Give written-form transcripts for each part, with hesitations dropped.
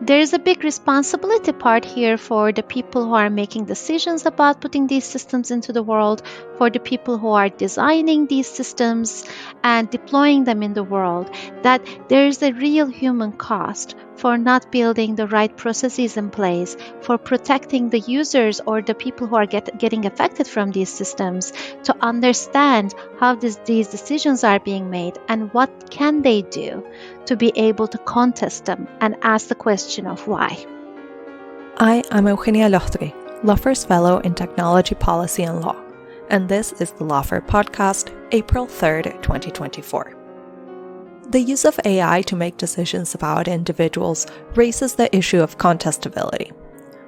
There is a big responsibility part here for the people who are making decisions about putting these systems into the world, for the people who are designing these systems and deploying them in the world, that there is a real human cost for not building the right processes in place, for protecting the users or the people who are getting affected from these systems, to understand how these decisions are being made and what can they do to be able to contest them and ask the question of why. I am Eugenia Lostri, Lawfare's Fellow in Technology Policy and Law, and this is the Lawfare podcast, April 3rd, 2024. The use of AI to make decisions about individuals raises the issue of contestability.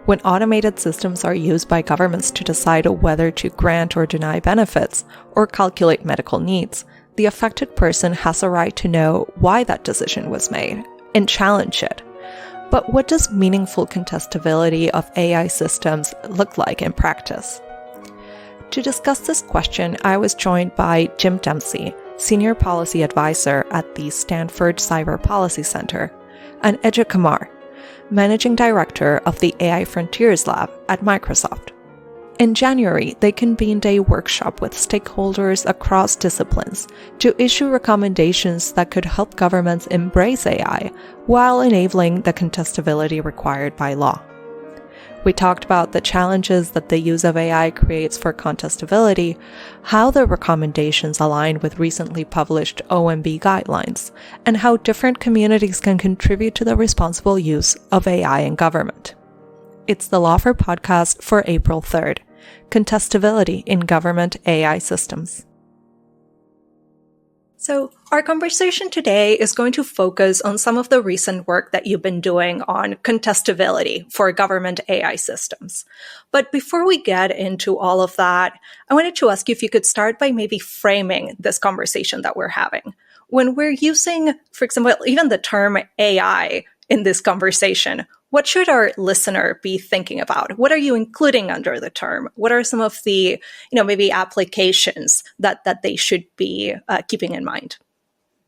When automated systems are used by governments to decide whether to grant or deny benefits or calculate medical needs, the affected person has a right to know why that decision was made and challenge it. But what does meaningful contestability of AI systems look like in practice? To discuss this question, I was joined by Jim Dempsey, Senior Policy Advisor at the Stanford Cyber Policy Center, and Ece Kamar, Managing Director of the AI Frontiers Lab at Microsoft. In January, they convened a workshop with stakeholders across disciplines to issue recommendations that could help governments embrace AI while enabling the contestability required by law. We talked about the challenges that the use of AI creates for contestability, how the recommendations align with recently published OMB guidelines, and how different communities can contribute to the responsible use of AI in government. It's the Lawfare podcast for April 3rd, Contestability in Government AI Systems. So, our conversation today is going to focus on some of the recent work that you've been doing on contestability for government AI systems. But before we get into all of that, I wanted to ask you if you could start by maybe framing this conversation that we're having. When we're using, for example, even the term AI in this conversation, what should our listener be thinking about? What are you including under the term? What are some of the, maybe applications that they should be keeping in mind?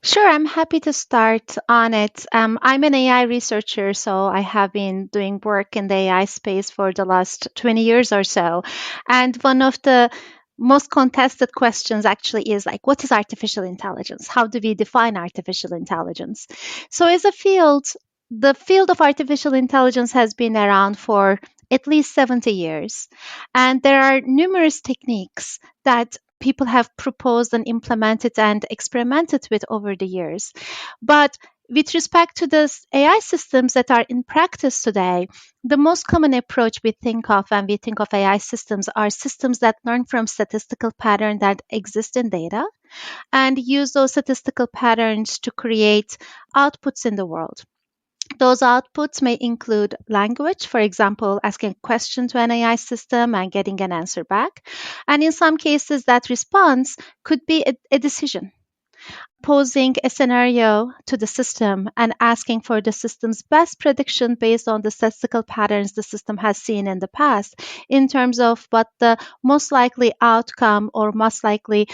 Sure, I'm happy to start on it. I'm an AI researcher, so I have been doing work in the AI space for the last 20 years or so. And one of the most contested questions actually is like, what is artificial intelligence? How do we define artificial intelligence? So as a field, the field of artificial intelligence has been around for at least 70 years. And there are numerous techniques that people have proposed and implemented and experimented with over the years. But with respect to the AI systems that are in practice today, the most common approach we think of when we think of AI systems are systems that learn from statistical patterns that exist in data and use those statistical patterns to create outputs in the world. Those outputs may include language, for example, asking a question to an AI system and getting an answer back. And in some cases, that response could be a decision, posing a scenario to the system and asking for the system's best prediction based on the statistical patterns the system has seen in the past in terms of what the most likely outcome or most likely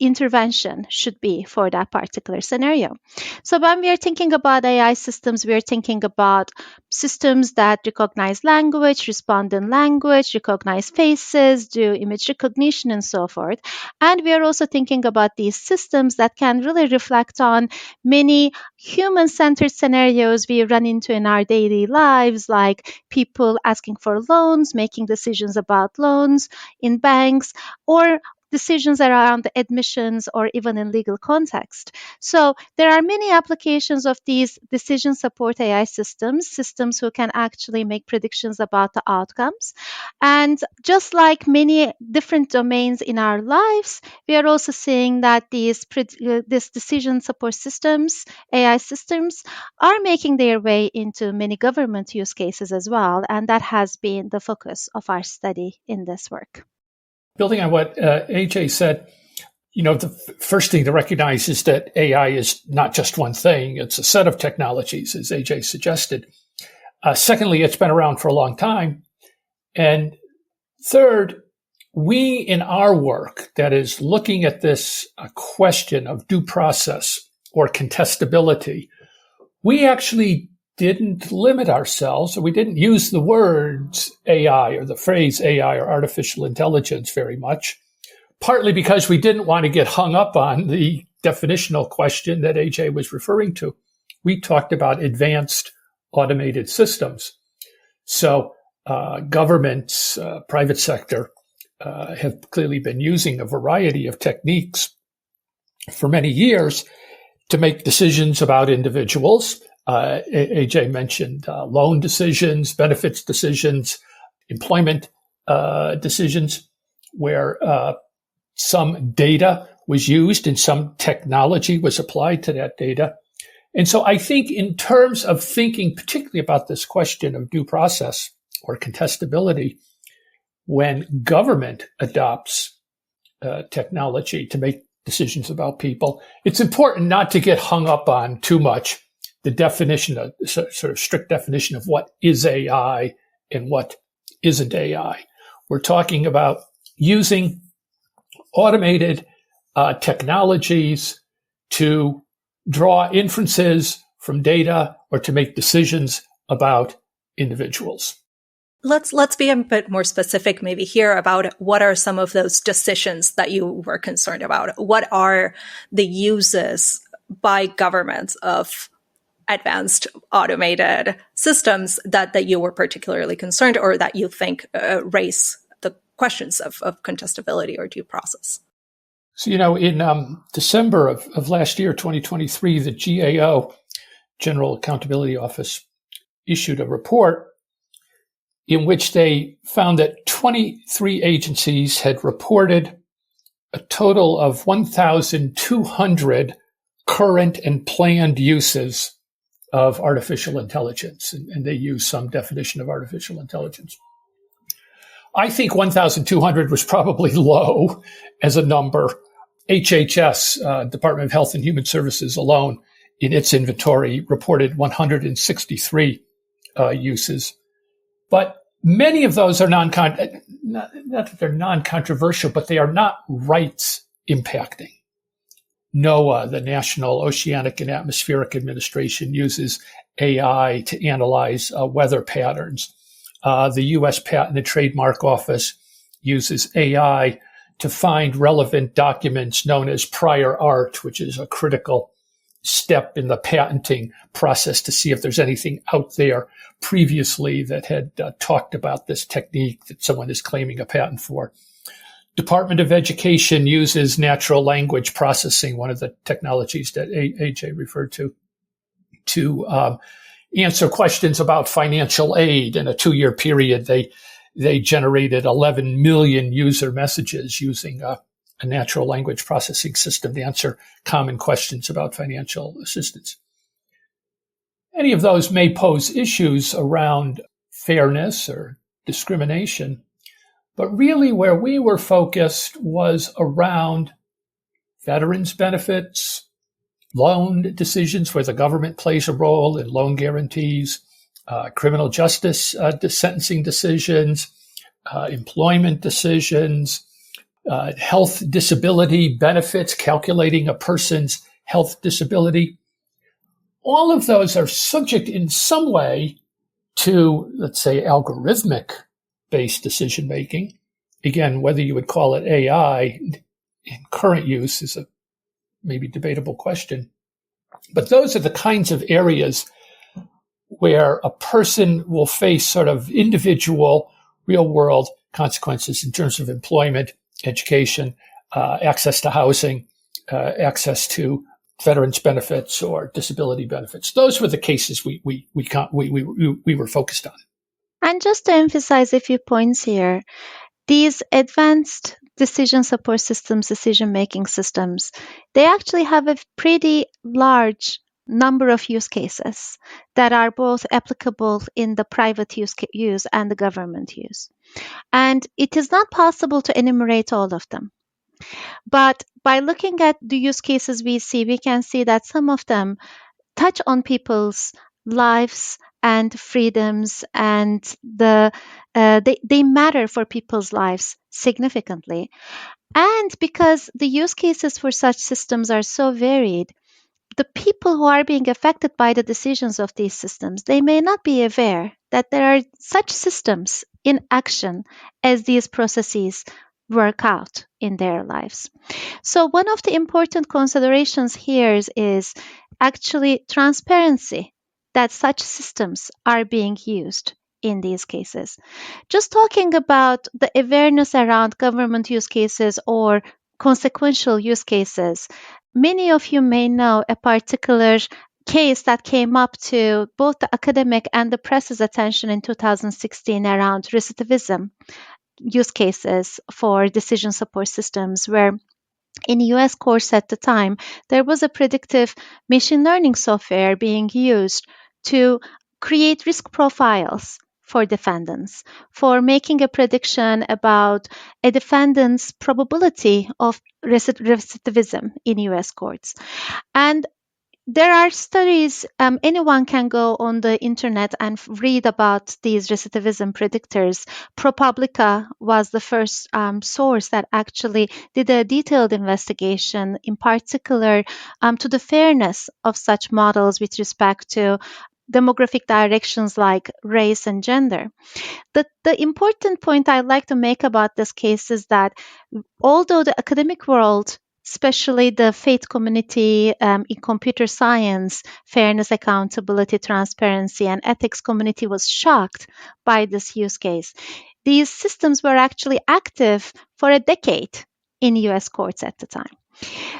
intervention should be for that particular scenario. So when we are thinking about AI systems, we are thinking about systems that recognize language, respond in language, recognize faces, do image recognition, and so forth. And we are also thinking about these systems that can really reflect on many human-centered scenarios we run into in our daily lives, like people asking for loans, making decisions about loans in banks, or decisions around admissions or even in legal context. So there are many applications of these decision support AI systems who can actually make predictions about the outcomes. And just like many different domains in our lives, we are also seeing that these decision support systems, AI systems, are making their way into many government use cases as well. And that has been the focus of our study in this work. Building on what AJ said, the first thing to recognize is that AI is not just one thing. It's a set of technologies, as AJ suggested. Secondly, it's been around for a long time. And third, we in our work that is looking at this question of due process or contestability, we actually didn't limit ourselves, or we didn't use the words AI or the phrase AI or artificial intelligence very much, partly because we didn't want to get hung up on the definitional question that AJ was referring to. We talked about advanced automated systems. So governments, private sector, have clearly been using a variety of techniques for many years to make decisions about individuals. AJ mentioned loan decisions, benefits decisions, employment decisions, where some data was used and some technology was applied to that data. And so I think in terms of thinking particularly about this question of due process or contestability, when government adopts technology to make decisions about people, it's important not to get hung up on too much the definition, of sort of strict definition of what is AI and what isn't AI. We're talking about using automated technologies to draw inferences from data or to make decisions about individuals. Let's be a bit more specific maybe here about what are some of those decisions that you were concerned about. What are the uses by governments of advanced automated systems that you were particularly concerned or that you think raise the questions of contestability or due process? So, in December of last year, 2023, the GAO, General Accountability Office, issued a report in which they found that 23 agencies had reported a total of 1,200 current and planned uses of artificial intelligence, and they use some definition of artificial intelligence. I think 1,200 was probably low as a number. HHS, Department of Health and Human Services alone, in its inventory, reported 163 uses. But many of those are not that they're non-controversial, but they are not rights impacting. NOAA, the National Oceanic and Atmospheric Administration, uses AI to analyze weather patterns. The U.S. Patent and Trademark Office uses AI to find relevant documents known as prior art, which is a critical step in the patenting process to see if there's anything out there previously that had talked about this technique that someone is claiming a patent for. Department of Education uses natural language processing, one of the technologies that AJ referred to answer questions about financial aid. In a 2-year period, they generated 11 million user messages using a natural language processing system to answer common questions about financial assistance. Any of those may pose issues around fairness or discrimination, but really where we were focused was around veterans' benefits, loan decisions where the government plays a role in loan guarantees, criminal justice sentencing decisions, employment decisions, health disability benefits, calculating a person's health disability. All of those are subject in some way to, let's say, algorithmic-based decision-making. Again, whether you would call it AI in current use is a maybe debatable question. But those are the kinds of areas where a person will face sort of individual, real-world consequences in terms of employment, education, access to housing, access to veterans benefits or disability benefits. Those were the cases we were focused on. And just to emphasize a few points here, these advanced decision support systems, decision-making systems, they actually have a pretty large number of use cases that are both applicable in the private use and the government use. And it is not possible to enumerate all of them. But by looking at the use cases we see, we can see that some of them touch on people's lives and freedoms, and they matter for people's lives significantly. And because the use cases for such systems are so varied, the people who are being affected by the decisions of these systems, they may not be aware that there are such systems in action as these processes work out in their lives. So one of the important considerations here is actually transparency, that such systems are being used in these cases. Just talking about the awareness around government use cases or consequential use cases, many of you may know a particular case that came up to both the academic and the press's attention in 2016 around recidivism use cases for decision support systems, where in US courts at the time, there was a predictive machine learning software being used to create risk profiles for defendants, for making a prediction about a defendant's probability of recidivism in US courts. And there are studies, anyone can go on the internet and read about these recidivism predictors. ProPublica was the first source that actually did a detailed investigation, in particular to the fairness of such models with respect to demographic directions like race and gender. The important point I'd like to make about this case is that although the academic world, especially the faith community in computer science, fairness, accountability, transparency, and ethics community was shocked by this use case, these systems were actually active for a decade in US courts at the time.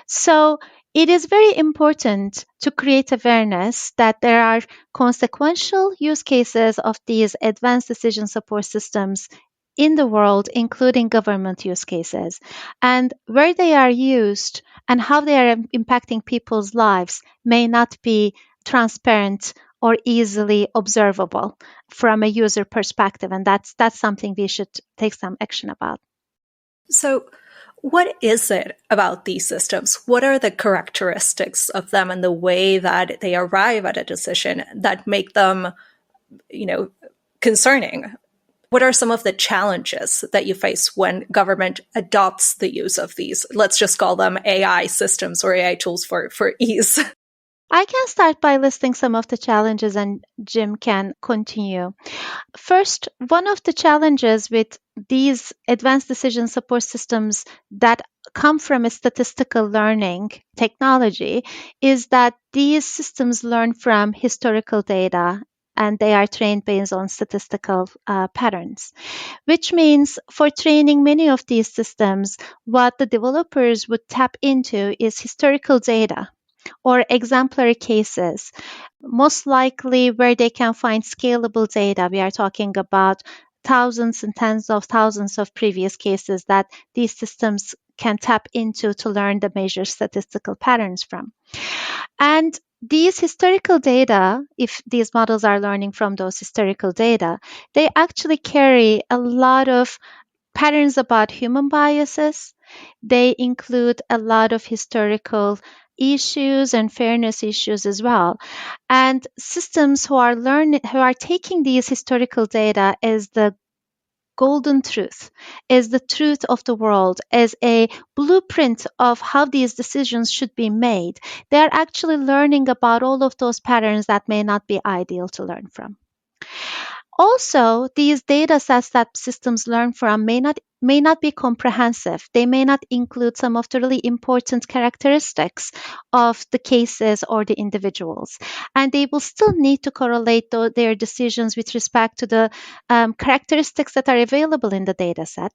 So it is very important to create awareness that there are consequential use cases of these advanced decision support systems in the world, including government use cases, and where they are used and how they are impacting people's lives may not be transparent or easily observable from a user perspective. And that's something we should take some action about. So, what is it about these systems? What are the characteristics of them and the way that they arrive at a decision that make them, concerning? What are some of the challenges that you face when government adopts the use of these? Let's just call them AI systems or AI tools for ease. I can start by listing some of the challenges and Jim can continue. First, one of the challenges with these advanced decision support systems that come from a statistical learning technology is that these systems learn from historical data and they are trained based on statistical patterns, which means for training many of these systems, what the developers would tap into is historical data or exemplary cases, most likely where they can find scalable data. We are talking about thousands and tens of thousands of previous cases that these systems can tap into to learn the major statistical patterns from. And these historical data, if these models are learning from those historical data, they actually carry a lot of patterns about human biases. They include a lot of historical issues and fairness issues as well. And systems who are taking these historical data as the golden truth, as the truth of the world, as a blueprint of how these decisions should be made, they are actually learning about all of those patterns that may not be ideal to learn from. Also, these data sets that systems learn from may not be comprehensive. They may not include some of the really important characteristics of the cases or the individuals. And they will still need to correlate their decisions with respect to the characteristics that are available in the data set.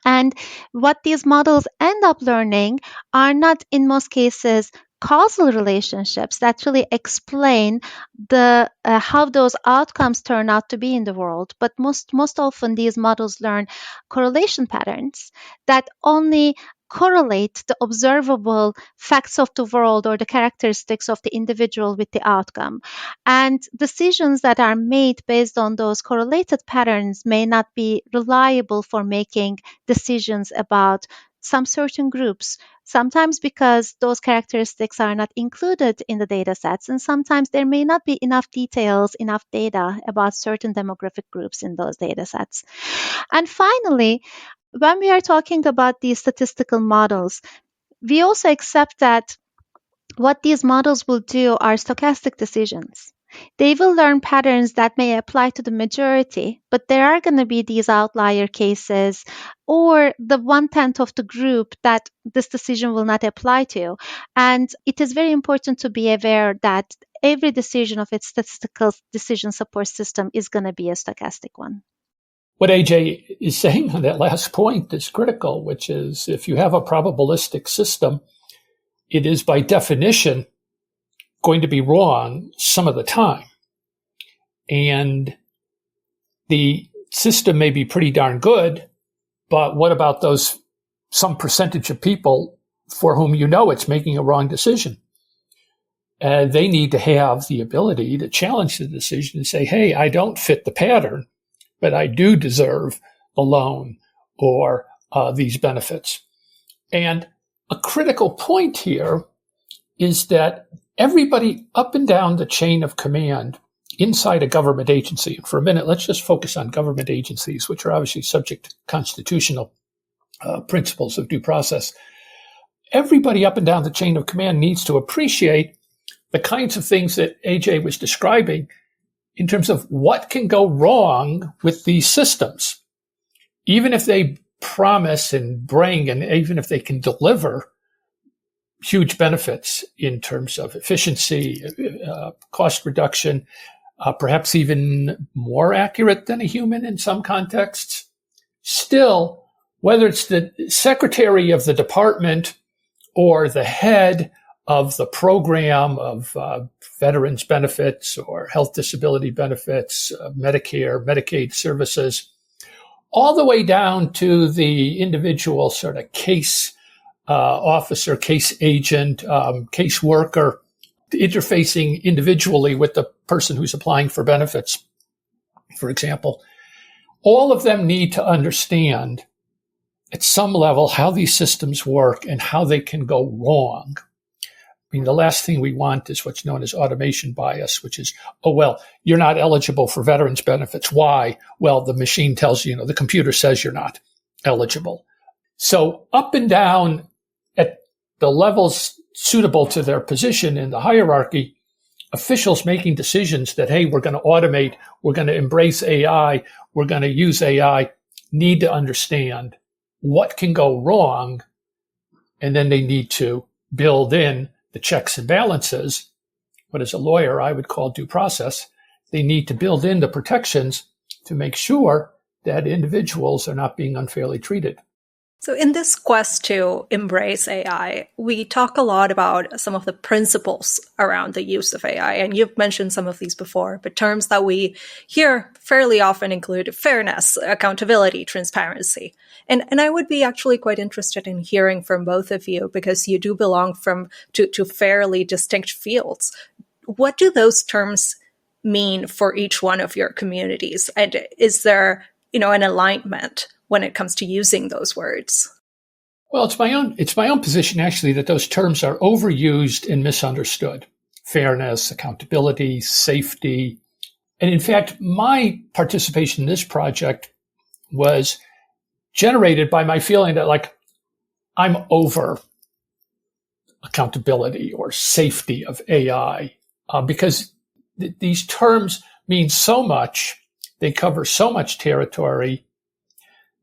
And what these models end up learning are not, in most cases, causal relationships that really explain the how those outcomes turn out to be in the world. But most often, these models learn correlation patterns that only correlate the observable facts of the world or the characteristics of the individual with the outcome. And decisions that are made based on those correlated patterns may not be reliable for making decisions about some certain groups, sometimes because those characteristics are not included in the data sets, and sometimes there may not be enough details, enough data about certain demographic groups in those data sets. And finally, when we are talking about these statistical models, we also accept that what these models will do are stochastic decisions. They will learn patterns that may apply to the majority, but there are going to be these outlier cases or the 1/10 of the group that this decision will not apply to. And it is very important to be aware that every decision of its statistical decision support system is going to be a stochastic one. What AJ is saying on that last point is critical, which is if you have a probabilistic system, it is by definition going to be wrong some of the time. And the system may be pretty darn good, but what about those some percentage of people for whom you know it's making a wrong decision? They need to have the ability to challenge the decision and say, hey, I don't fit the pattern, but I do deserve the loan or these benefits. And a critical point here is that everybody up and down the chain of command inside a government agency, and for a minute, let's just focus on government agencies, which are obviously subject to constitutional principles of due process. Everybody up and down the chain of command needs to appreciate the kinds of things that AJ was describing in terms of what can go wrong with these systems. Even if they promise and bring, and even if they can deliver huge benefits in terms of efficiency, cost reduction, perhaps even more accurate than a human in some contexts. Still, whether it's the secretary of the department or the head of the program of veterans benefits or health disability benefits, Medicare, Medicaid services, all the way down to the individual sort of case officer, case agent, case worker, interfacing individually with the person who's applying for benefits, for example. All of them need to understand at some level how these systems work and how they can go wrong. I mean, the last thing we want is what's known as automation bias, which is, oh, well, you're not eligible for veterans benefits. Why? Well, the machine tells you, the computer says you're not eligible. So up and down at the levels suitable to their position in the hierarchy, officials making decisions that, hey, we're going to automate, we're going to embrace AI, we're going to use AI, need to understand what can go wrong. And then they need to build in the checks and balances, what as a lawyer I would call due process. They need to build in the protections to make sure that individuals are not being unfairly treated. So in this quest to embrace AI, we talk a lot about some of the principles around the use of AI, and you've mentioned some of these before, but terms that we hear fairly often include fairness, accountability, transparency. And I would be actually quite interested in hearing from both of you, because you do belong to fairly distinct fields. What do those terms mean for each one of your communities? And is there, an alignment when it comes to using those words? Well, it's my own position, actually, that those terms are overused and misunderstood. Fairness, accountability, safety. And in fact, my participation in this project was generated by my feeling that, I'm over accountability or safety of AI, because these terms mean so much, they cover so much territory,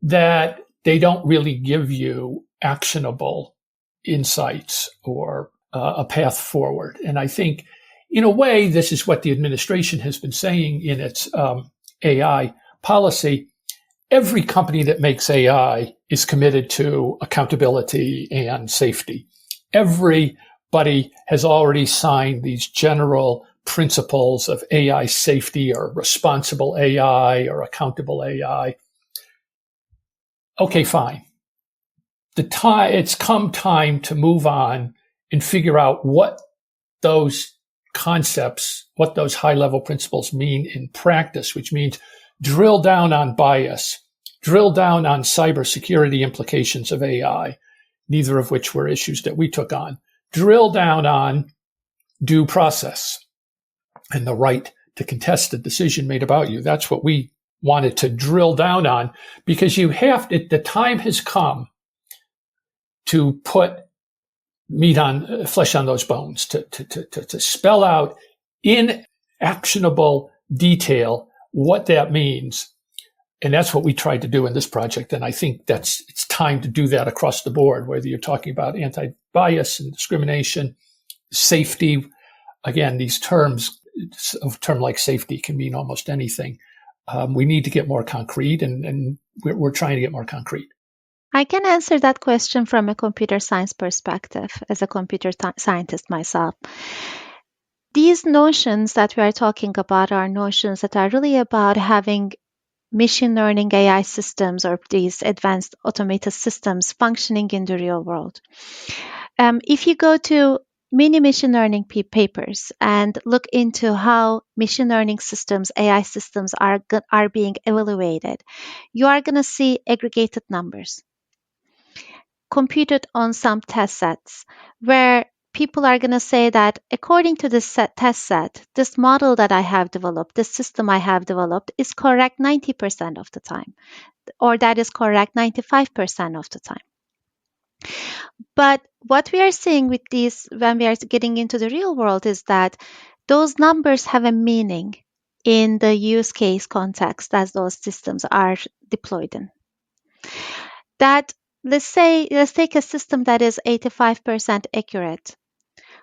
that they don't really give you actionable insights or a path forward. And I think, in a way, this is what the administration has been saying in its AI policy. Every company that makes AI is committed to accountability and safety. Everybody has already signed these general principles of AI safety or responsible AI or accountable AI. Okay, fine. It's come time to move on and figure out what those concepts, what those high-level principles mean in practice, which means drill down on bias, drill down on cybersecurity implications of AI, neither of which were issues that we took on, drill down on due process and the right to contest a decision made about you. That's what we wanted to drill down on, because the time has come to put flesh on those bones, to spell out in actionable detail what that means. And that's what we tried to do in this project. And I think it's time to do that across the board, whether you're talking about anti-bias and discrimination, safety. Again, these terms, a term like safety can mean almost anything. We need to get more concrete, and we're trying to get more concrete. I can answer that question from a computer science perspective as a computer scientist myself. These notions that we are talking about are notions that are really about having machine learning AI systems or these advanced automated systems functioning in the real world. If you go to many machine learning papers and look into how machine learning systems, AI systems are being evaluated, you are going to see aggregated numbers computed on some test sets where people are going to say that according to this test set, this model that I have developed, this system I have developed is correct 90% of the time, or that is correct 95% of the time. But what we are seeing with these, when we are getting into the real world, is that those numbers have a meaning in the use case context as those systems are deployed in. That let's take a system that is 85% accurate.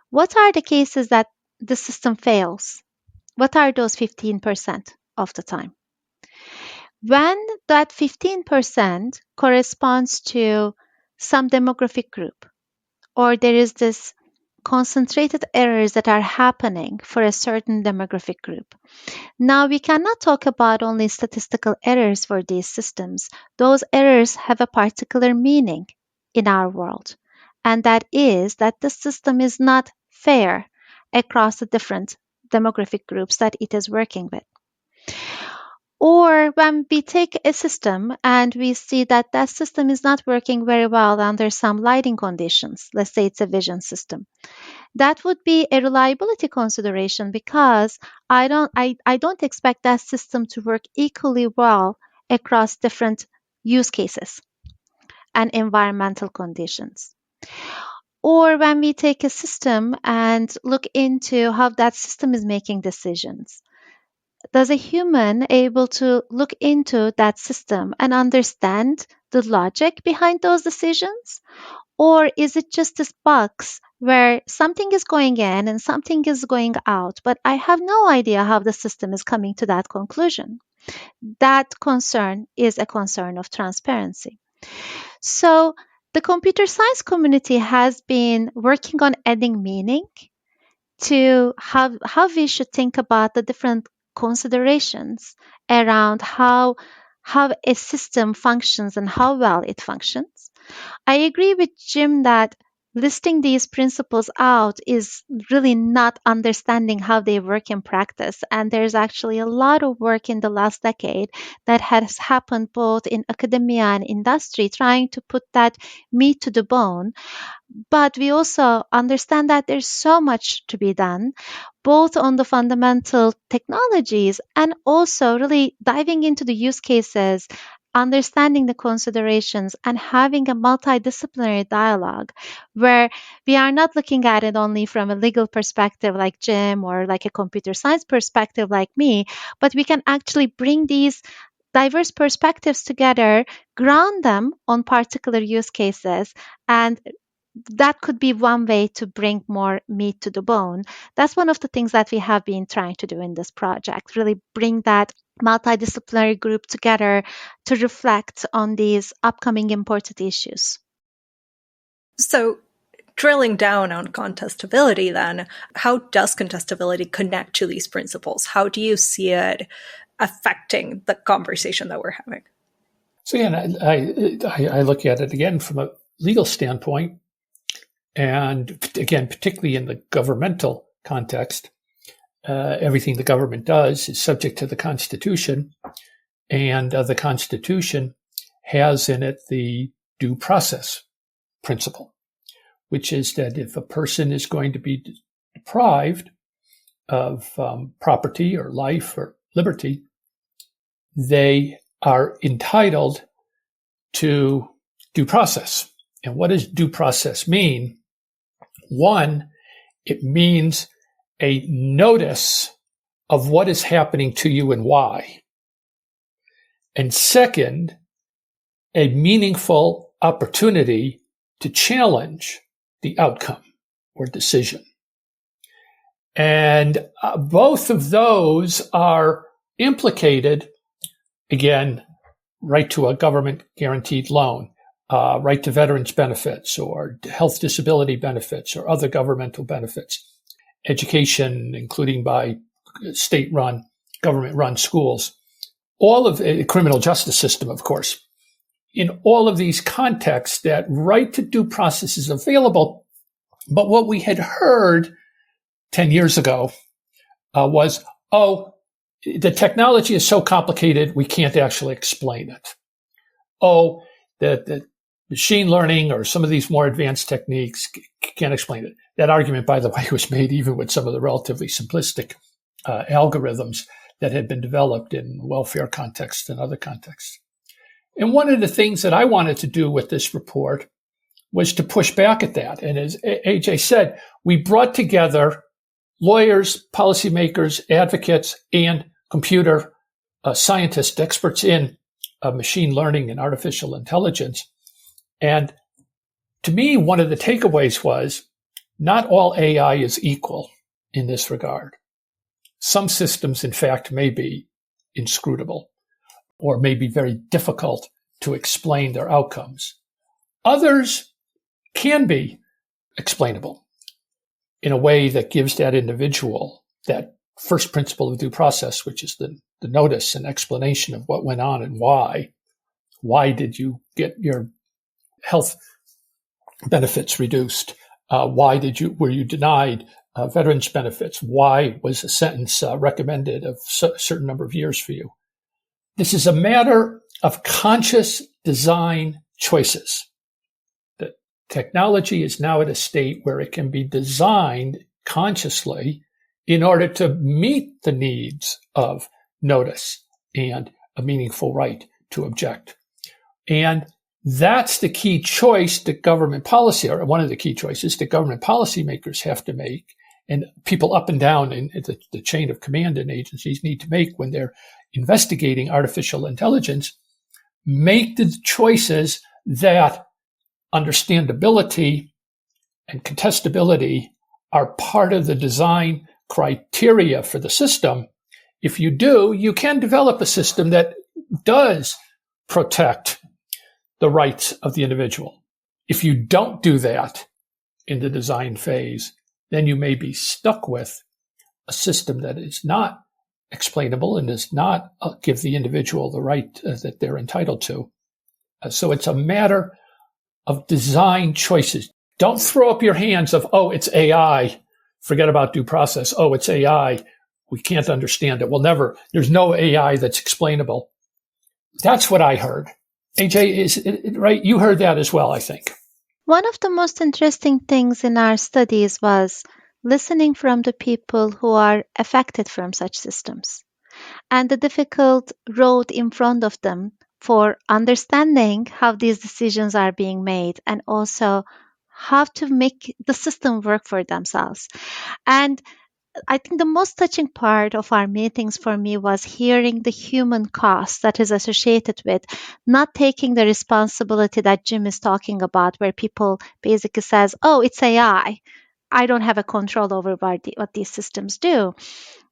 What are the cases that the system fails? What are those 15% of the time? When that 15% corresponds to some demographic group, or there is this concentrated errors that are happening for a certain demographic group. Now, we cannot talk about only statistical errors for these systems. Those errors have a particular meaning in our world, and that is that the system is not fair across the different demographic groups that it is working with. Or when we take a system and we see that that system is not working very well under some lighting conditions, let's say it's a vision system, that would be a reliability consideration because I don't expect that system to work equally well across different use cases and environmental conditions. Or when we take a system and look into how that system is making decisions, does a human able to look into that system and understand the logic behind those decisions? Or is it just this box where something is going in and something is going out, but I have no idea how the system is coming to that conclusion? That concern is a concern of transparency. So the computer science community has been working on adding meaning to how we should think about the different considerations around how a system functions and how well it functions. I agree with Jim that listing these principles out is really not understanding how they work in practice. And there's actually a lot of work in the last decade that has happened both in academia and industry trying to put that meat to the bone. But we also understand that there's so much to be done, both on the fundamental technologies and also really diving into the use cases, understanding the considerations, and having a multidisciplinary dialogue where we are not looking at it only from a legal perspective like Jim or like a computer science perspective like me, but we can actually bring these diverse perspectives together, ground them on particular use cases, and that could be one way to bring more meat to the bone. That's one of the things that we have been trying to do in this project, really bring that multidisciplinary group together to reflect on these upcoming important issues. So, drilling down on contestability then, how does contestability connect to these principles? How do you see it affecting the conversation that we're having? So again, I look at it again from a legal standpoint. And again, particularly in the governmental context, everything the government does is subject to the Constitution. And the Constitution has in it the due process principle, which is that if a person is going to be deprived of property or life or liberty, they are entitled to due process. And what does due process mean? One, it means a notice of what is happening to you and why. And second, a meaningful opportunity to challenge the outcome or decision. And both of those are implicated, again, right to a government guaranteed loan, right to veterans benefits or health disability benefits or other governmental benefits, education, including by state-run, government-run schools, all of the criminal justice system, of course. In all of these contexts, that right to due process is available. But what we had heard 10 years ago was, the technology is so complicated, we can't actually explain it. The machine learning or some of these more advanced techniques can't explain it. That argument, by the way, was made even with some of the relatively simplistic algorithms that had been developed in welfare contexts and other contexts. And one of the things that I wanted to do with this report was to push back at that. And as AJ said, we brought together lawyers, policymakers, advocates, and computer scientists, experts in machine learning and artificial intelligence. And to me, one of the takeaways was not all AI is equal in this regard. Some systems, in fact, may be inscrutable or may be very difficult to explain their outcomes. Others can be explainable in a way that gives that individual that first principle of due process, which is the notice and explanation of what went on and why. Why did you get your health benefits reduced? Why were you denied veterans benefits? Why was a sentence recommended of a certain number of years for you? This is a matter of conscious design choices. The technology is now at a state where it can be designed consciously in order to meet the needs of notice and a meaningful right to object. And that's the key choice that government policy, or one of the key choices that government policymakers have to make, and people up and down in the chain of command in agencies need to make when they're investigating artificial intelligence. Make the choices that understandability and contestability are part of the design criteria for the system. If you do, you can develop a system that does protect the rights of the individual. If you don't do that in the design phase, then you may be stuck with a system that is not explainable and does not give the individual the right that they're entitled to. So it's a matter of design choices. Don't throw up your hands of, it's AI. Forget about due process. It's AI. We can't understand it. There's no AI that's explainable. That's what I heard. AJ, is it right? You heard that as well, I think. One of the most interesting things in our studies was listening from the people who are affected from such systems and the difficult road in front of them for understanding how these decisions are being made and also how to make the system work for themselves. And I think the most touching part of our meetings for me was hearing the human cost that is associated with not taking the responsibility that Jim is talking about, where people basically says, it's AI. I don't have a control over what these systems do.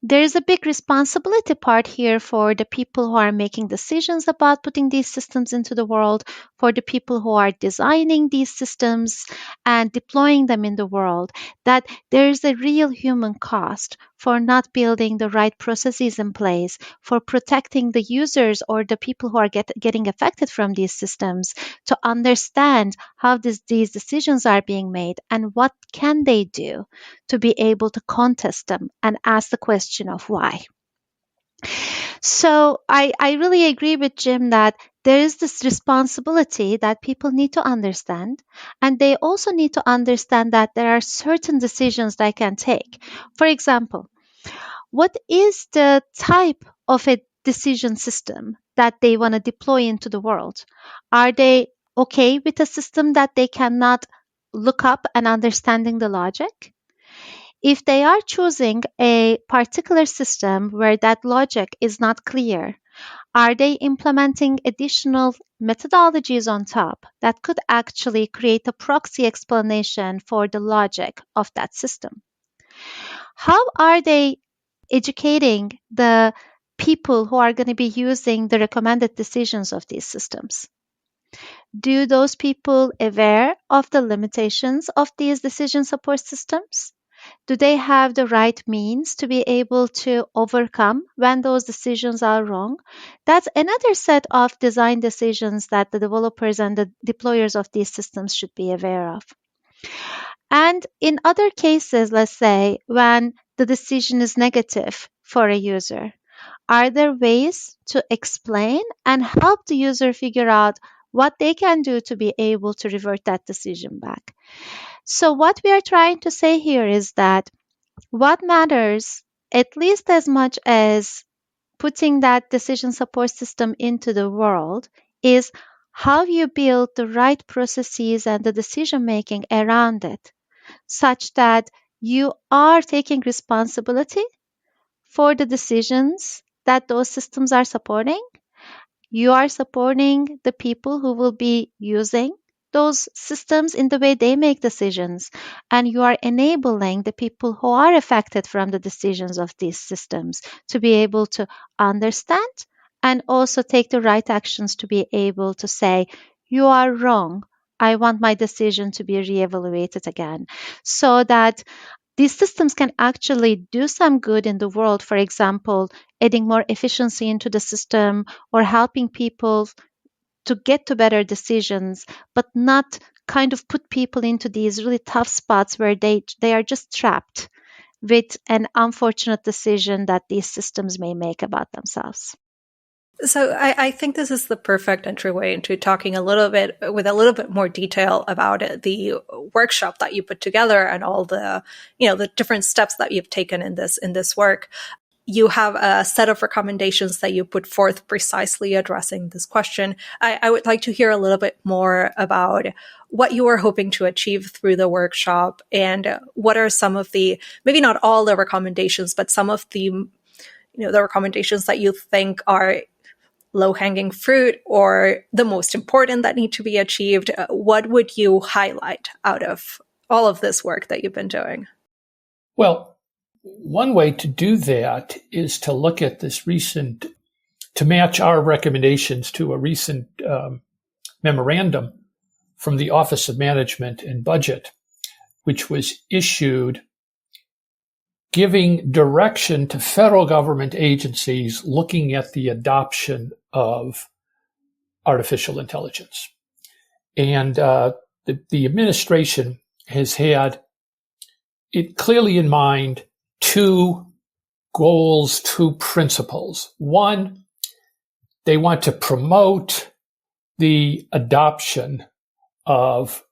There is a big responsibility part here for the people who are making decisions about putting these systems into the world, for the people who are designing these systems and deploying them in the world, that there is a real human cost for not building the right processes in place, for protecting the users or the people who are getting affected from these systems to understand how these decisions are being made and what can they do to be able to contest them and ask the question of why. So I really agree with Jim that there is this responsibility that people need to understand, and they also need to understand that there are certain decisions they can take. For example, what is the type of a decision system that they want to deploy into the world? Are they okay with a system that they cannot look up and understanding the logic? If they are choosing a particular system where that logic is not clear, are they implementing additional methodologies on top that could actually create a proxy explanation for the logic of that system? How are they educating the people who are going to be using the recommended decisions of these systems? Do those people aware of the limitations of these decision support systems? Do they have the right means to be able to overcome when those decisions are wrong? That's another set of design decisions that the developers and the deployers of these systems should be aware of. And in other cases, let's say when the decision is negative for a user, are there ways to explain and help the user figure out what they can do to be able to revert that decision back? So, what we are trying to say here is that what matters, at least as much as putting that decision support system into the world, is how you build the right processes and the decision making around it, such that you are taking responsibility for the decisions that those systems are supporting. You are supporting the people who will be using those systems in the way they make decisions, and you are enabling the people who are affected from the decisions of these systems to be able to understand and also take the right actions to be able to say, you are wrong. I want my decision to be reevaluated again, so that these systems can actually do some good in the world, for example, adding more efficiency into the system or helping people to get to better decisions, but not kind of put people into these really tough spots where they are just trapped with an unfortunate decision that these systems may make about themselves. So I think this is the perfect entryway into talking a little bit with a little bit more detail about the workshop that you put together and all the, the different steps that you've taken in this work. You have a set of recommendations that you put forth precisely addressing this question. I would like to hear a little bit more about what you were hoping to achieve through the workshop and what are some of the, maybe not all the recommendations, but some of the, the recommendations that you think are low-hanging fruit or the most important that need to be achieved. What would you highlight out of all of this work that you've been doing? Well, one way to do that is to look at this to match our recommendations to a recent memorandum from the Office of Management and Budget, which was issued giving direction to federal government agencies looking at the adoption of artificial intelligence. And the administration has had it clearly in mind two goals, two principles. One, they want to promote the adoption of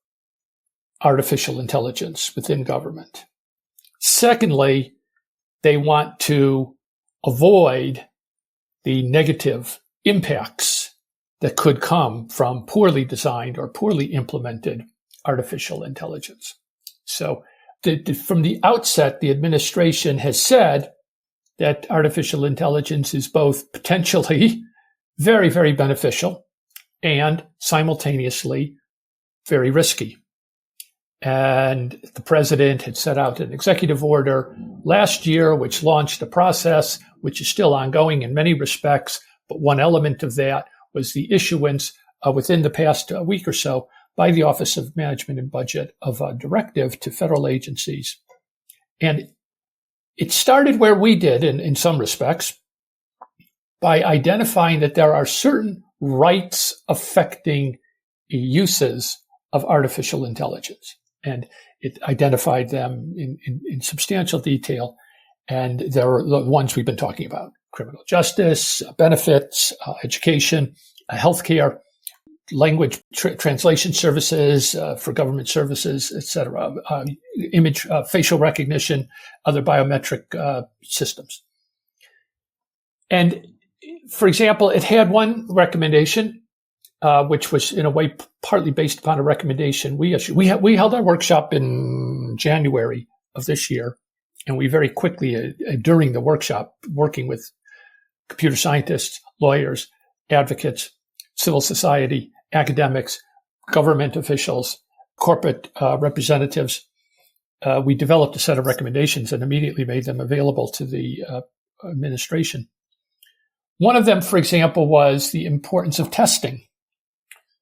artificial intelligence within government. Secondly, they want to avoid the negative impacts that could come from poorly designed or poorly implemented artificial intelligence. So from the outset, the administration has said that artificial intelligence is both potentially very, very beneficial and simultaneously very risky. And the president had set out an executive order last year, which launched a process which is still ongoing in many respects. But one element of that was the issuance within the past week or so by the Office of Management and Budget of a directive to federal agencies. And it started where we did in some respects by identifying that there are certain rights affecting uses of artificial intelligence. And it identified them in substantial detail. And there are the ones we've been talking about: criminal justice, benefits, education, healthcare, language translation services for government services, etc., image, facial recognition, other biometric systems. And for example, it had one recommendation which was in a way partly based upon a recommendation we issued. We held our workshop in January of this year, and we very quickly, during the workshop, working with computer scientists, lawyers, advocates, civil society, academics, government officials, corporate representatives, we developed a set of recommendations and immediately made them available to the administration. One of them, for example, was the importance of testing.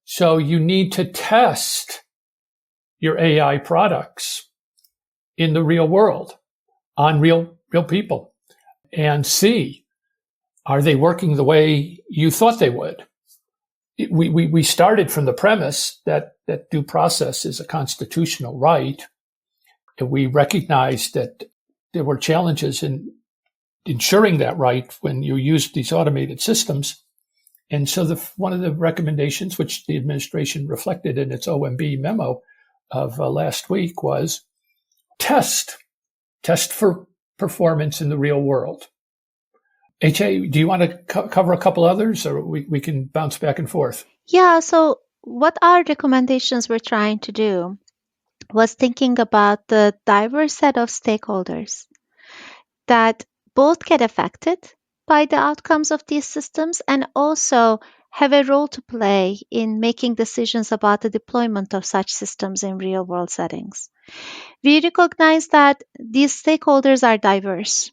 So you need to test your AI products in the real world, on real people, and see, are they working the way you thought they would? We started from the premise that due process is a constitutional right. And we recognized that there were challenges in ensuring that right when you use these automated systems. And so one of the recommendations, which the administration reflected in its OMB memo of last week, was test for performance in the real world. Ece, do you want to cover a couple others, or we can bounce back and forth? Yeah, so what our recommendations were trying to do was thinking about the diverse set of stakeholders that both get affected by the outcomes of these systems and also have a role to play in making decisions about the deployment of such systems in real-world settings. We recognize that these stakeholders are diverse,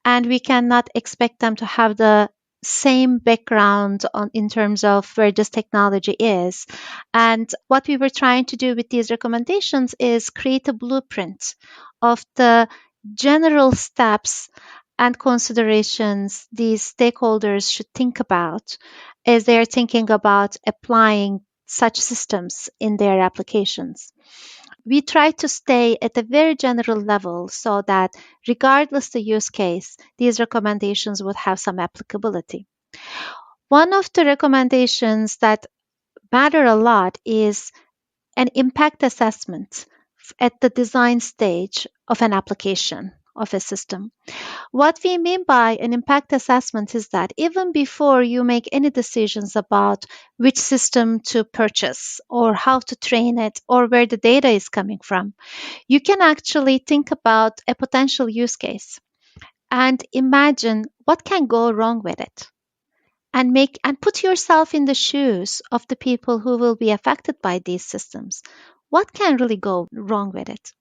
and we cannot expect them to have the same background in terms of where this technology is. And what we were trying to do with these recommendations is create a blueprint of the general steps and considerations these stakeholders should think about as they are thinking about applying such systems in their applications. We try to stay at a very general level so that regardless the use case, these recommendations would have some applicability. One of the recommendations that matter a lot is an impact assessment at the design stage of an application of a system. What we mean by an impact assessment is that even before you make any decisions about which system to purchase or how to train it or where the data is coming from, you can actually think about a potential use case and imagine what can go wrong with it. And put yourself in the shoes of the people who will be affected by these systems. What can really go wrong with it?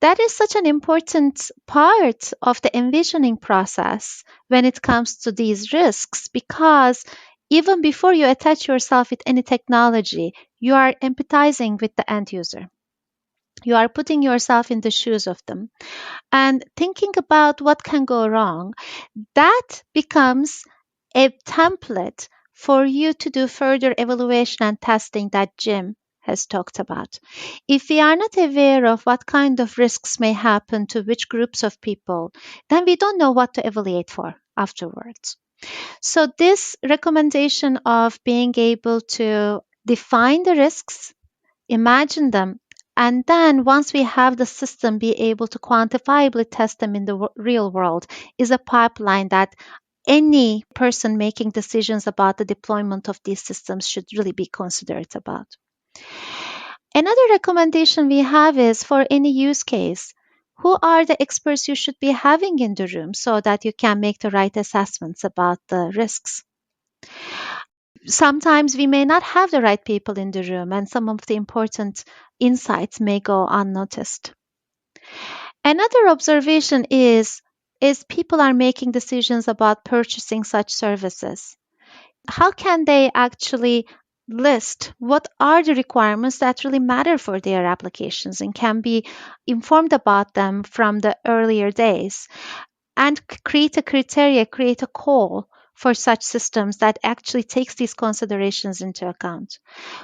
That is such an important part of the envisioning process when it comes to these risks, because even before you attach yourself with any technology, you are empathizing with the end user. You are putting yourself in the shoes of them and thinking about what can go wrong. That becomes a template for you to do further evaluation and testing that Jim has talked about. If we are not aware of what kind of risks may happen to which groups of people, then we don't know what to evaluate for afterwards. So this recommendation of being able to define the risks, imagine them, and then once we have the system, be able to quantifiably test them in the real world is a pipeline that any person making decisions about the deployment of these systems should really be considerate about. Another recommendation we have is for any use case, who are the experts you should be having in the room so that you can make the right assessments about the risks? Sometimes we may not have the right people in the room and some of the important insights may go unnoticed. Another observation is people are making decisions about purchasing such services. How can they actually list what are the requirements that really matter for their applications and can be informed about them from the earlier days and create a criteria, create a call for such systems that actually takes these considerations into account.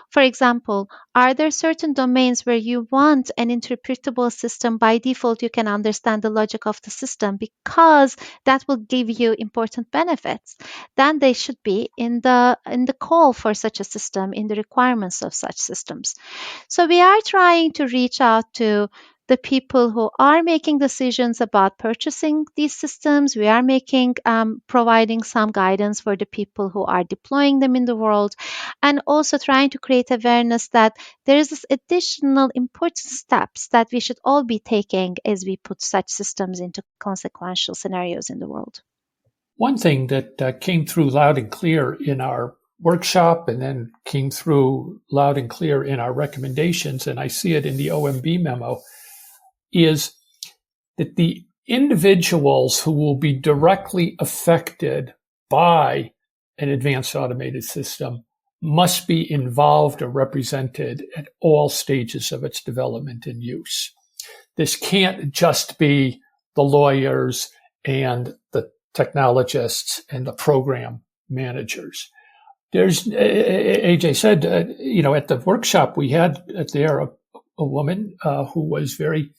For example, are there certain domains where you want an interpretable system? By default, you can understand the logic of the system because that will give you important benefits. Then they should be in the call for such a system, in the requirements of such systems. So we are trying to reach out to the people who are making decisions about purchasing these systems. We are providing some guidance for the people who are deploying them in the world, and also trying to create awareness that there is this additional important steps that we should all be taking as we put such systems into consequential scenarios in the world. One thing that came through loud and clear in our workshop and then came through loud and clear in our recommendations, and I see it in the OMB memo, is that the individuals who will be directly affected by an advanced automated system must be involved or represented at all stages of its development and use. This can't just be the lawyers and the technologists and the program managers. There's, AJ said, at the workshop we had there a woman who was very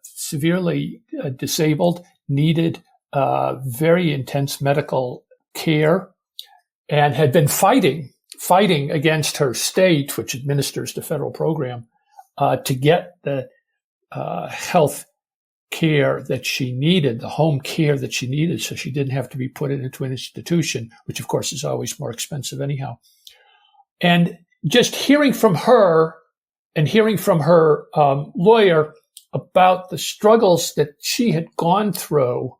severely disabled, needed very intense medical care, and had been fighting against her state, which administers the federal program, to get the health care that she needed, the home care that she needed, so she didn't have to be put into an institution, which of course is always more expensive anyhow. And just hearing from her and hearing from her lawyer about the struggles that she had gone through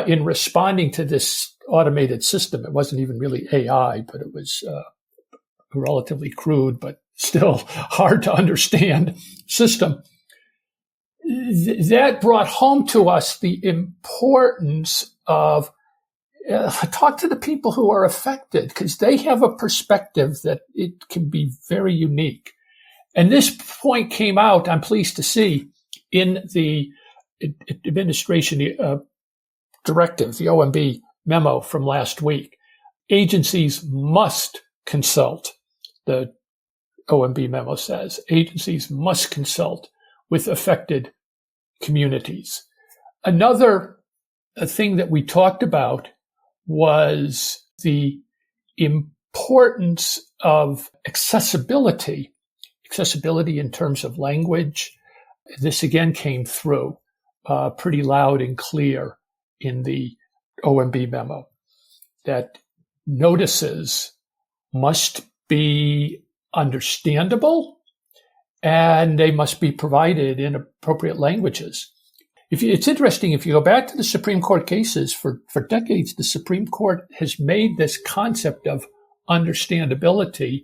in responding to this automated system. It wasn't even really AI, but it was relatively crude, but still hard to understand system. That brought home to us the importance of talk to the people who are affected, because they have a perspective that it can be very unique. And this point came out, I'm pleased to see, in the administration directive, the OMB memo from last week. Agencies must consult, the OMB memo says, agencies must consult with affected communities. Another thing that we talked about was the importance of accessibility in terms of language. This again came through pretty loud and clear in the OMB memo, that notices must be understandable and they must be provided in appropriate languages. It's interesting, if you go back to the Supreme Court cases, for decades, the Supreme Court has made this concept of understandability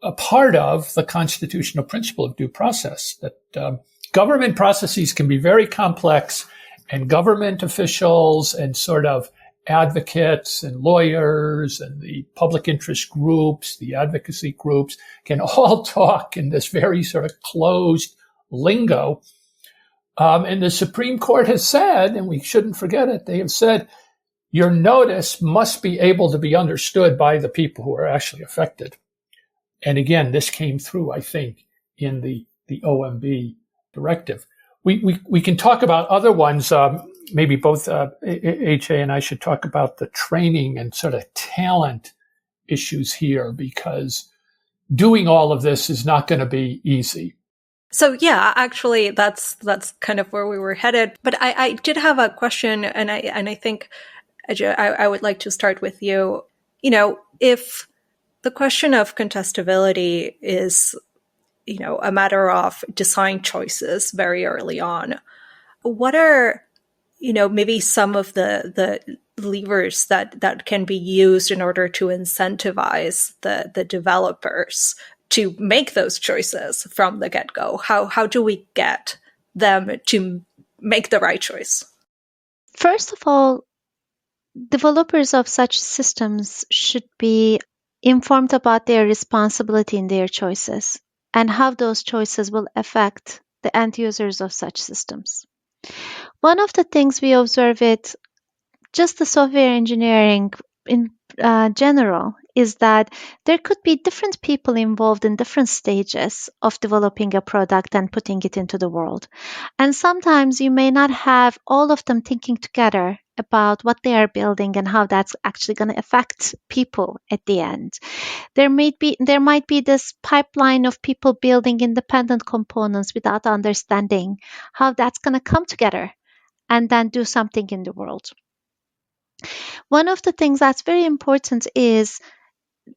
a part of the constitutional principle of due process, that government processes can be very complex, and government officials and sort of advocates and lawyers and the public interest groups, the advocacy groups, can all talk in this very sort of closed lingo. And the Supreme Court has said, and we shouldn't forget it, they have said, your notice must be able to be understood by the people who are actually affected. And again, this came through, I think, in the OMB directive. We can talk about other ones. Maybe both HA and I should talk about the training and sort of talent issues here, because doing all of this is not going to be easy. So yeah, actually, that's kind of where we were headed. But I did have a question, and I think I would like to start with you. If the question of contestability is, a matter of design choices very early on, what are, maybe some of the levers that can be used in order to incentivize the developers to make those choices from the get-go? How do we get them to make the right choice? First of all, developers of such systems should be informed about their responsibility in their choices and how those choices will affect the end users of such systems. One of the things we observe it, just the software engineering in general, is that there could be different people involved in different stages of developing a product and putting it into the world. And sometimes you may not have all of them thinking together about what they are building and how that's actually going to affect people at the end. There might be this pipeline of people building independent components without understanding how that's going to come together and then do something in the world. One of the things that's very important is,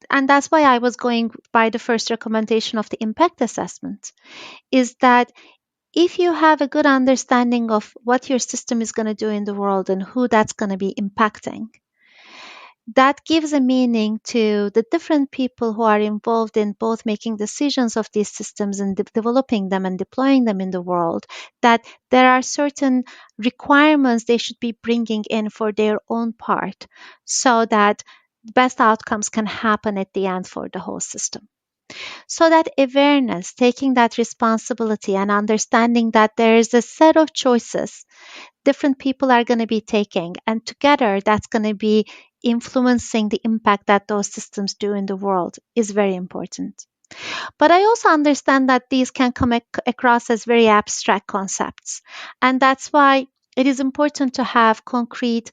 and that's why I was going by the first recommendation of the impact assessment, is that if you have a good understanding of what your system is going to do in the world and who that's going to be impacting, that gives a meaning to the different people who are involved in both making decisions of these systems and developing them and deploying them in the world, that there are certain requirements they should be bringing in for their own part so that best outcomes can happen at the end for the whole system. So that awareness, taking that responsibility and understanding that there is a set of choices different people are going to be taking, and together that's going to be influencing the impact that those systems do in the world is very important. But I also understand that these can come across as very abstract concepts. And that's why it is important to have concrete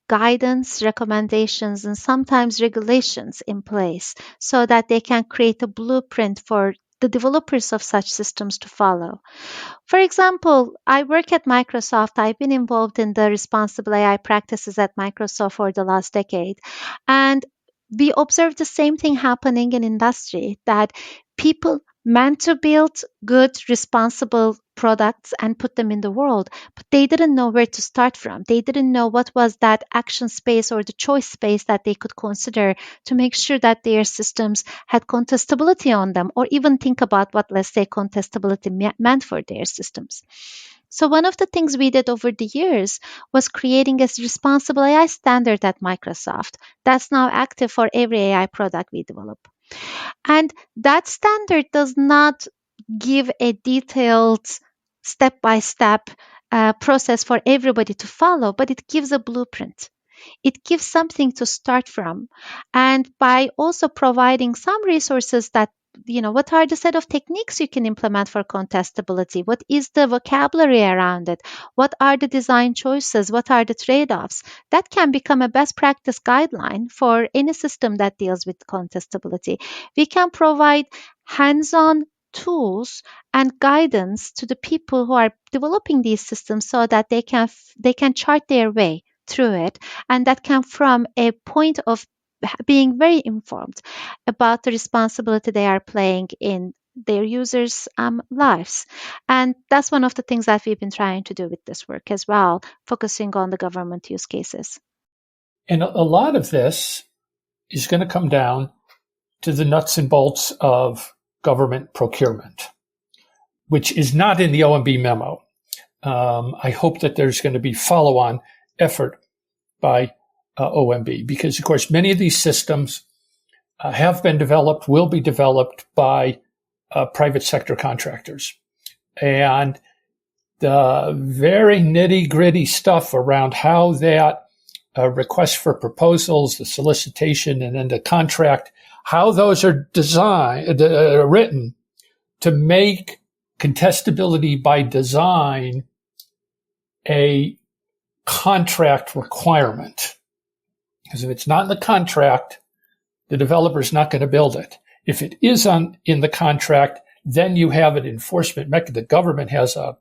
guidance, recommendations, and sometimes regulations in place so that they can create a blueprint for the developers of such systems to follow. For example, I work at Microsoft. I've been involved in the responsible AI practices at Microsoft for the last decade. And we observe the same thing happening in industry, that people meant to build good, responsible products and put them in the world, but they didn't know where to start from. They didn't know what was that action space or the choice space that they could consider to make sure that their systems had contestability on them, or even think about what, let's say, contestability meant for their systems. So one of the things we did over the years was creating a responsible AI standard at Microsoft that's now active for every AI product we develop. And that standard does not give a detailed step-by-step process for everybody to follow, but it gives a blueprint. It gives something to start from. And by also providing some resources that, what are the set of techniques you can implement for contestability? What is the vocabulary around it? What are the design choices? What are the trade-offs? That can become a best practice guideline for any system that deals with contestability. We can provide hands-on tools and guidance to the people who are developing these systems so that they can chart their way through it, and that come from a point of being very informed about the responsibility they are playing in their users' lives. And that's one of the things that we've been trying to do with this work as well, focusing on the government use cases. And a lot of this is going to come down to the nuts and bolts of government procurement, which is not in the OMB memo. I hope that there's going to be follow-on effort by OMB, because, of course, many of these systems have been developed, will be developed by private sector contractors. And the very nitty-gritty stuff around how that request for proposals, the solicitation, and then the contract, how those are written to make contestability by design a contract requirement. Because if it's not in the contract, the developer's not going to build it. If it is in the contract, then you have an enforcement mechanism. The government has a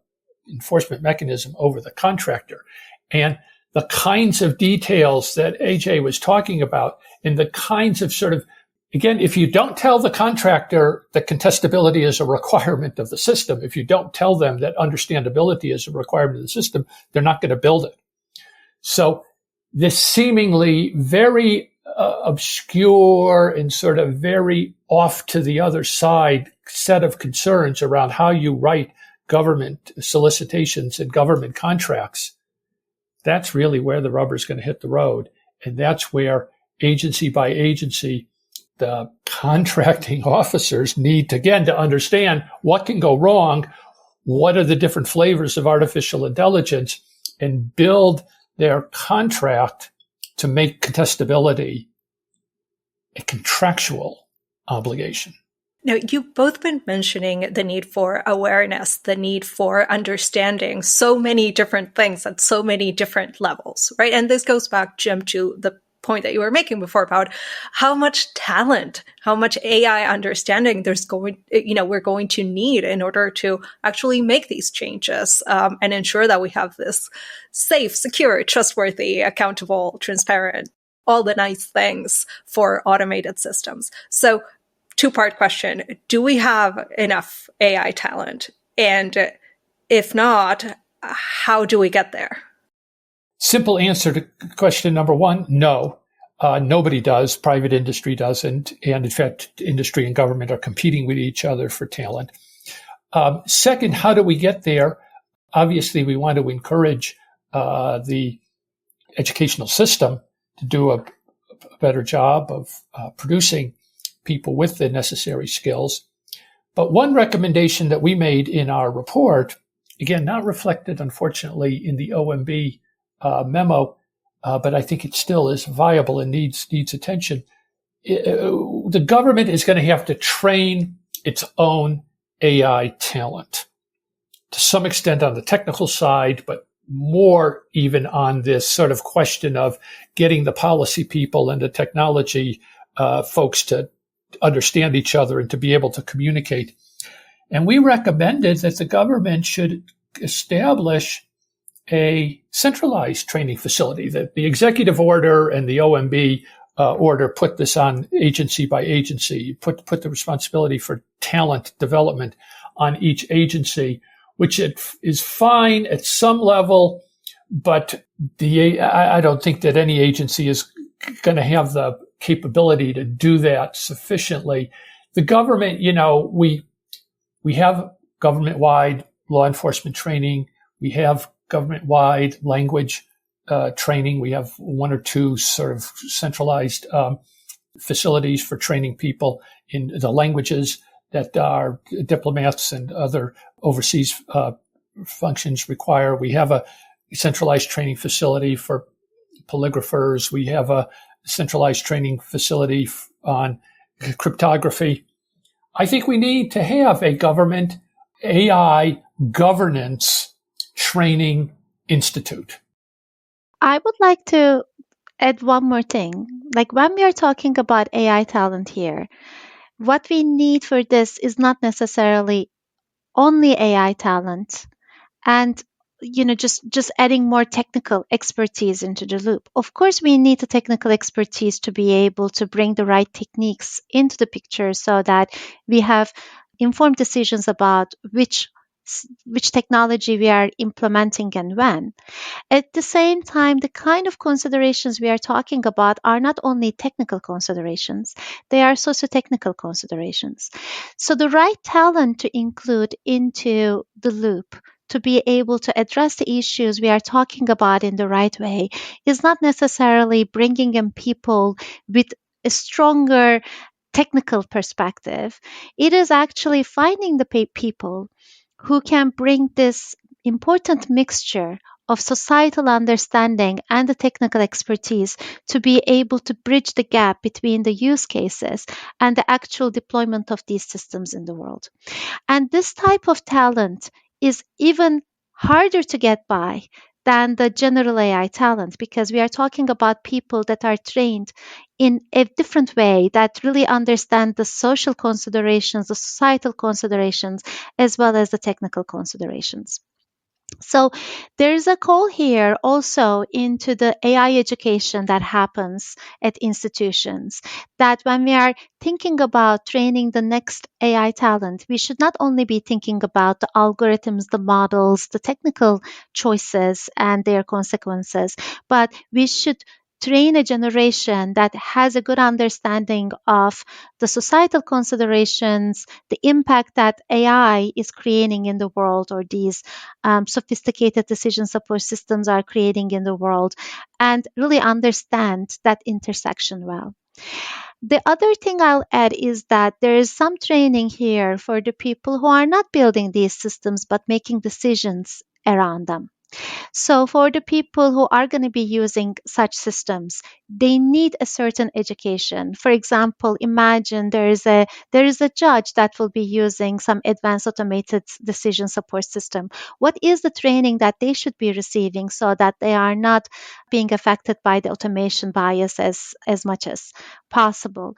enforcement mechanism over the contractor. And the kinds of details that AJ was talking about, and the kinds of sort of, again, if you don't tell the contractor that contestability is a requirement of the system, if you don't tell them that understandability is a requirement of the system, they're not going to build it. So this seemingly very obscure and sort of very off to the other side set of concerns around how you write government solicitations and government contracts, that's really where the rubber's going to hit the road. And that's where agency by agency, the contracting officers need to, again, to understand what can go wrong, what are the different flavors of artificial intelligence, and build their contract to make contestability a contractual obligation. Now, you've both been mentioning the need for awareness, the need for understanding so many different things at so many different levels, right? And this goes back, Jim, to the point that you were making before about how much talent, how much AI understanding we're going to need in order to actually make these changes and ensure that we have this safe, secure, trustworthy, accountable, transparent, all the nice things for automated systems. So two-part question. Do we have enough AI talent? And if not, how do we get there? Simple answer to question number one, no. Nobody does. Private industry doesn't. And in fact, industry and government are competing with each other for talent. Second, how do we get there? Obviously, we want to encourage the educational system to do a better job of producing people with the necessary skills. But one recommendation that we made in our report, again, not reflected, unfortunately, in the OMB memo, but I think it still is viable and needs attention. The government is going to have to train its own AI talent to some extent on the technical side, but more even on this sort of question of getting the policy people and the technology folks to understand each other and to be able to communicate. And we recommended that the government should establish a centralized training facility. That the executive order and the OMB order put this on agency by agency, put the responsibility for talent development on each agency, which is fine at some level, but I don't think that any agency is going to have the capability to do that sufficiently. The government, we have government-wide law enforcement training. We have government-wide language training. We have one or two sort of centralized facilities for training people in the languages that our diplomats and other overseas functions require. We have a centralized training facility for polygraphers. We have a centralized training facility on cryptography. I think we need to have a government AI governance training institute. I would like to add one more thing. Like when we are talking about AI talent here, what we need for this is not necessarily only AI talent and just adding more technical expertise into the loop. Of course, we need the technical expertise to be able to bring the right techniques into the picture so that we have informed decisions about which technology we are implementing and when. At the same time, the kind of considerations we are talking about are not only technical considerations, they are socio-technical considerations. So the right talent to include into the loop to be able to address the issues we are talking about in the right way is not necessarily bringing in people with a stronger technical perspective. It is actually finding the people who can bring this important mixture of societal understanding and the technical expertise to be able to bridge the gap between the use cases and the actual deployment of these systems in the world. And this type of talent is even harder to get by than the general AI talent because we are talking about people that are trained in a different way that really understand the social considerations, the societal considerations, as well as the technical considerations. So there's a call here also into the AI education that happens at institutions, that when we are thinking about training the next AI talent, we should not only be thinking about the algorithms, the models, the technical choices and their consequences, but we should train a generation that has a good understanding of the societal considerations, the impact that AI is creating in the world, or these sophisticated decision support systems are creating in the world, and really understand that intersection well. The other thing I'll add is that there is some training here for the people who are not building these systems but making decisions around them. So for the people who are going to be using such systems, they need a certain education. For example, imagine there is a judge that will be using some advanced automated decision support system. What is the training that they should be receiving so that they are not being affected by the automation bias as much as possible?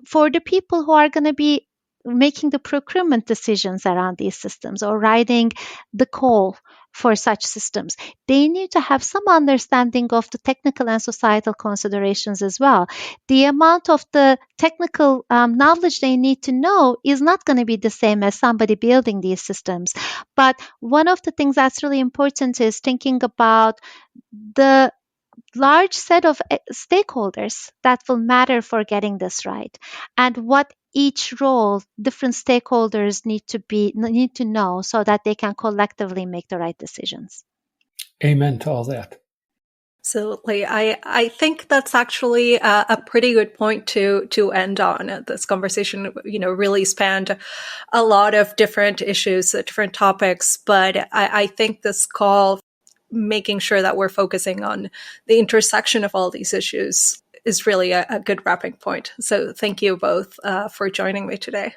For the people who are going to be making the procurement decisions around these systems or writing the call for such systems, they need to have some understanding of the technical and societal considerations as well. The amount of the technical knowledge they need to know is not going to be the same as somebody building these systems. But one of the things that's really important is thinking about the large set of stakeholders that will matter for getting this right, and what each role different stakeholders need to know so that they can collectively make the right decisions. Amen to all that. Absolutely. I think that's actually a pretty good point to end on. This conversation, really spanned a lot of different issues, different topics, but I think this call, making sure that we're focusing on the intersection of all these issues, is really a good wrapping point. So thank you both for joining me today.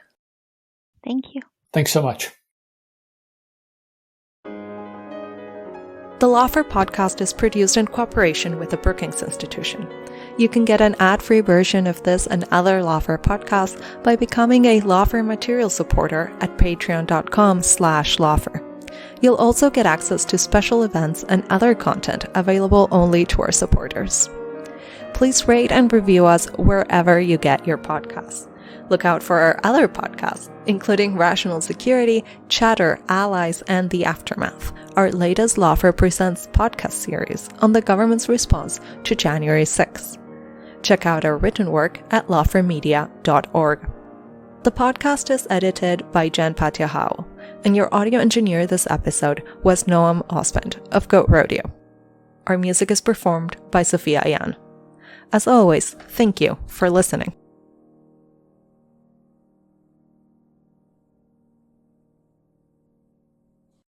Thank you. Thanks so much. The Lawfare podcast is produced in cooperation with the Brookings Institution. You can get an ad-free version of this and other Lawfare podcasts by becoming a Lawfare material supporter at patreon.com/Lawfare. You'll also get access to special events and other content available only to our supporters. Please rate and review us wherever you get your podcasts. Look out for our other podcasts, including Rational Security, Chatter, Allies, and The Aftermath, our latest Lawfare Presents podcast series on the government's response to January 6th. Check out our written work at lawfaremedia.org. The podcast is edited by Jen Patyahao, and your audio engineer this episode was Noam Osmond of Goat Rodeo. Our music is performed by Sophia Ayan. As always, thank you for listening.